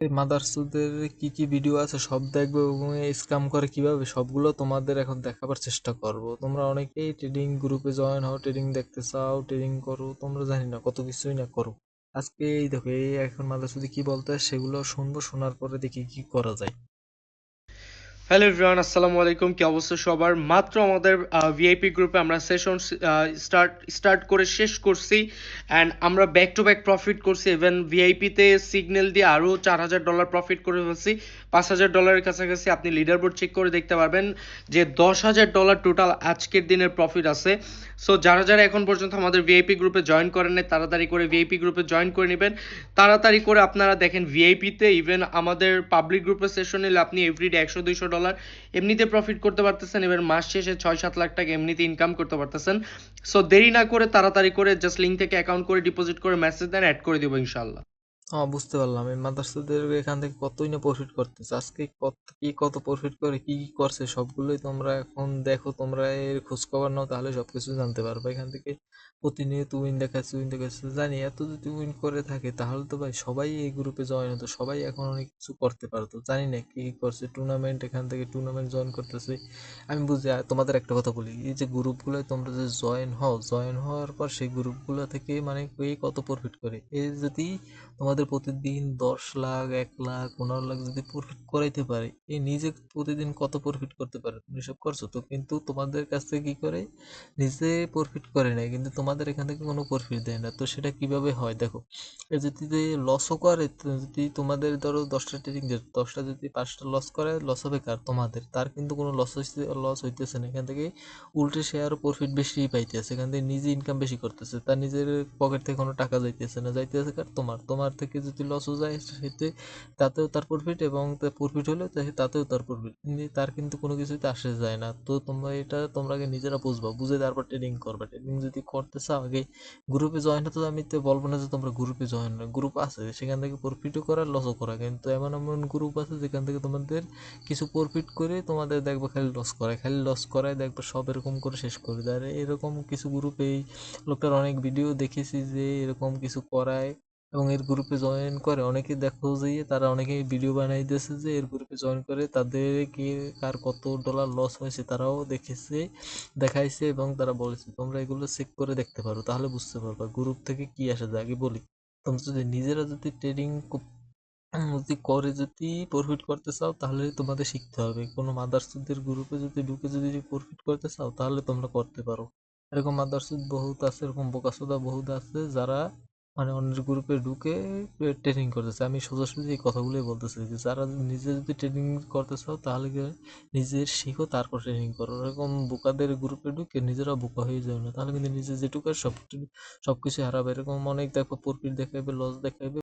এই মাদারচোদের কি কি ভিডিও আছে সব দেখবো এবং স্ক্যাম করে কিভাবে সবগুলো তোমাদের এখন দেখাবার চেষ্টা করব। তোমরা অনেকেই ট্রেডিং গ্রুপে জয়েন হও, ট্রেডিং দেখতে চাও, ট্রেডিং করো, তোমরা জানি না কত কিছুই না করো। আজকে এই দেখো এই এখন মাদারচোদে কি বলতে হয় সেগুলো শুনবো, শোনার পরে দেখি কি করা যায়। হ্যালো এভরিওয়ান, আসসালামু আলাইকুম। কি অবস্থা সবার? মাত্র আমাদের ভিআইপি গ্রুপে আমরা সেশন স্টার্ট করে শেষ করছি অ্যান্ড আমরা ব্যাক টু ব্যাক প্রফিট করছি। ইভেন ভিআইপিতে সিগন্যাল দিয়ে আরও $4,000 প্রফিট করে ফেলছি। $5,000 কাছাকাছি আপনি লিডার বোর্ড চেক করে দেখতে পারবেন যে $10,000 টোটাল আজকের দিনের প্রফিট আছে। সো যারা যারা এখন পর্যন্ত আমাদের ভিআইপি গ্রুপে জয়েন করেন নাই, তাড়াতাড়ি করে ভিআইপি গ্রুপে জয়েন করে নেবেন। তাড়াতাড়ি করে আপনারা দেখেন ভিআইপিতে ইভেন আমাদের পাবলিক গ্রুপের সেশন নিলে আপনি এভরিডে $100-200 এমনিতে প্রফিট করতে পারতেছেন। এবার মাস শেষে 6-7 লাখ টাকা এমনিতে ইনকাম করতে পারতেছেন। সো দেরি না করে তাড়াতাড়ি করে জাস্ট লিঙ্ক থেকে অ্যাকাউন্ট করে ডিপোজিট করে মেসেজ দেন, অ্যাড করে দেবো ইনশাল্লাহ। হ্যাঁ, বুঝতে পারলাম এই মাদারচোদের এখান থেকে কতই না প্রফিট করতেছে। আজকে কত প্রফিট করে কি কি করছে সবগুলোই তোমরা এখন দেখো, তোমরা এর খোঁজ খবর নাও, তাহলে সবকিছু জানতে পারবে। এখান থেকে প্রতিনিয়ত উইন দেখাচ্ছে জানি। এত যদি উইন করে থাকে তাহলে তো ভাই সবাই এই গ্রুপে জয়েন হতো, সবাই এখন অনেক কিছু করতে পারতো। জানি না কি কি করছে, টুর্নামেন্ট এখান থেকে টুর্নামেন্ট জয়েন করতেছে। আমি বুঝি। আর তোমাদের একটা কথা বলি, এই যে গ্রুপগুলোয় তোমরা যে জয়েন হও, জয়েন হওয়ার পর সেই গ্রুপগুলো থেকে মানে কে কত প্রফিট করে, এই যদি তোমাদের প্রতিদিন 10 লাখ, 1 লাখ, 15 লাখ যদি প্রফিট করাইতে পারে, এই নিজে প্রতিদিন কত প্রফিট করতে পারে তুমি হিসাব করছো তো? কিন্তু তোমাদের কাছ থেকে কি করে, নিজে প্রফিট করে নেয় কিন্তু তোমাদের এখান থেকে কোনো প্রফিট দেয় না। তো সেটা কিভাবে হয় দেখো, এ যদি লসও করে, তো যদি তোমাদের ধরো 10টা ট্রেডিং, 10টা যদি 5টা লস করে, লস হবে কার? তোমাদের। তার কিন্তু কোনো লস হইতেছে না এখান থেকে, উল্টে সে আরো প্রফিট বেশি পাইতেছে, এখান থেকে নিজে ইনকাম বেশি করতেছে, তার নিজের পকেট থেকে কোনো টাকা যাইতেছে না, যাইতেছে কার? তোমার থেকে যদি লসও যায় সেতে তাতেও তার প্রফিট, এবং প্রফিট হলে তাতেও তার প্রফিট, তার কিন্তু কোনো কিছুতে আসে যায় না। তো তোমরা আগে নিজেরা বুঝবা, বুঝে তারপর ট্রেডিং করবা। ট্রেডিং যদি করতে চাও আগে গ্রুপে জয়েন হতে। আমি তো বলবো না যে তোমরা গ্রুপে জয়েন, গ্রুপ আছে সেখান থেকে প্রফিটও করা, লসও করা, কিন্তু এমন এমন গ্রুপ আছে যেখান থেকে তোমাদের কিছু প্রফিট করে তোমাদের দেখবে খালি লস করায় দেখবে সব এরকম করে শেষ করে দেয়। আর এরকম কিছু গ্রুপে এই লোকটার অনেক ভিডিও দেখেছি যে এরকম কিছু করায়, এবং এর গ্রুপে জয়েন করে অনেকে। দেখো যে তারা অনেকেই ভিডিও বানাই দিয়েছে যে এর গ্রুপে জয়েন করে তাদের কি কার কত ডলার লস হয়েছে তারাও দেখেছে, দেখাইছে, এবং তারা বলেছে। তোমরা এগুলো চেক করে দেখতে পারো, তাহলে বুঝতে পারবা গ্রুপ থেকে কি আসে যায়। আগে বলি, তোমরা যদি নিজেরা যদি ট্রেডিং যদি করে যদি প্রফিট করতে চাও তাহলে তোমাদের শিখতে হবে। কোনো মাদারচোদের গ্রুপে যদি ঢুকে যদি প্রফিট করতে চাও তাহলে তোমরা করতে পারো। এরকম মাদারচোদ বহুত আছে, এরকম বোকাচোদা বহুত আছে যারা মানে অন্যের গ্রুপে ঢুকে ট্রেনিং করতেছে। আমি সোজাসুজি এই কথাগুলোই বলতেছি যে যারা নিজে যদি ট্রেনিং করতে চাও তাহলে নিজের শিখো, তারপর ট্রেনিং করো। এরকম বোকাদের গ্রুপে ঢুকে নিজেরা বোকা হয়ে যাবে না, তাহলে কিন্তু নিজে যেটুকু সবকিছু হারাবে। এরকম অনেক দেখো প্রফিট দেখাবে, লস দেখাবে।